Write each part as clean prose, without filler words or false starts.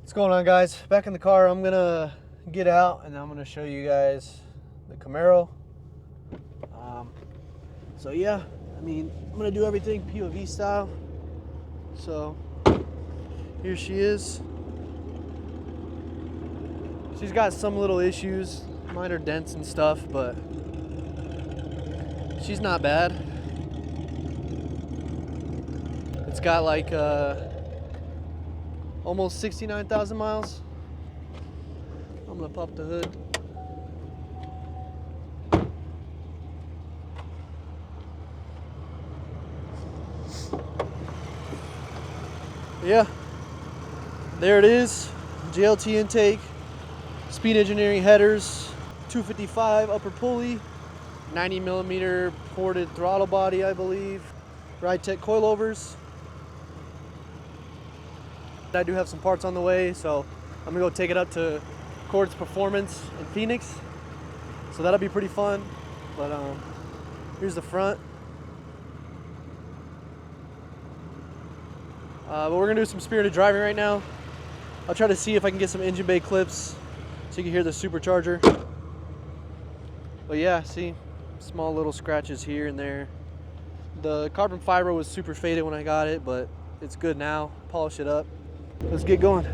What's going on, guys? Back in the car. I'm gonna get out and I'm gonna show you guys the Camaro. So yeah, I mean, I'm gonna do everything POV style. So here she is. She's got some little issues, minor dents and stuff, but she's not bad. It's got like almost 69,000 miles. I'm gonna pop the hood. Yeah, there it is. JLT intake, speed engineering headers, 255 upper pulley, 90 millimeter ported throttle body, I believe. Ride Tech coilovers. I do have some parts on the way, so I'm gonna go take it up to Cord's Performance in Phoenix. So that'll be pretty fun. But here's the front. But we're gonna do some spirited driving right now. I'll try to see if I can get some engine bay clips so you can hear the supercharger. But yeah, see, small little scratches here and there. The carbon fiber was super faded when I got it, but it's good now. Polish it up. Let's get going.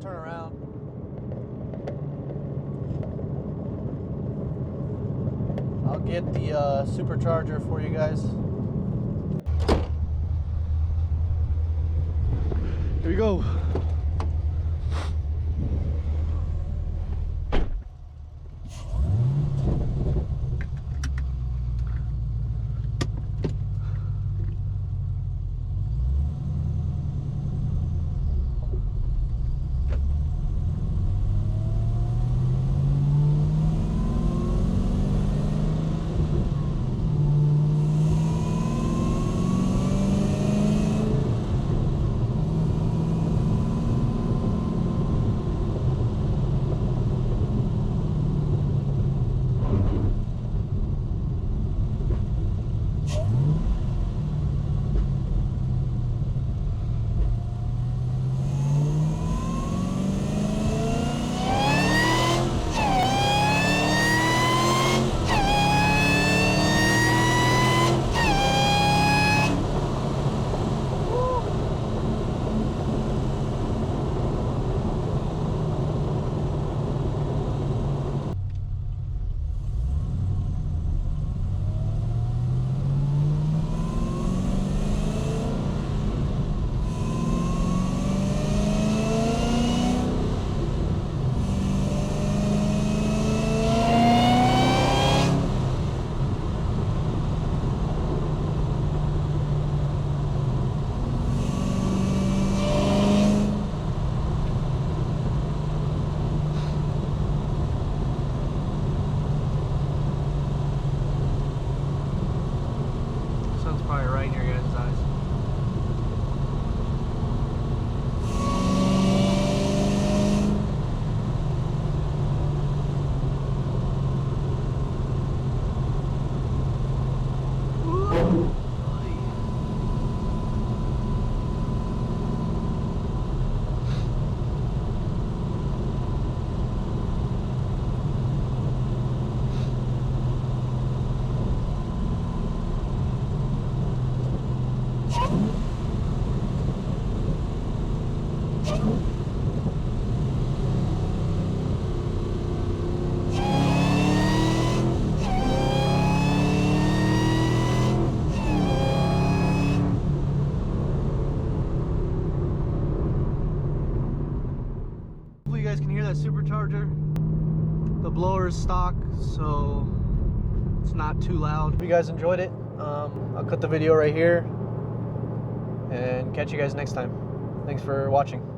Turn around. I'll get the supercharger for you guys. Here we go. that supercharger. The blower is stock, so it's not too loud. If you guys enjoyed it, I'll cut the video right here and catch you guys next time. Thanks for watching.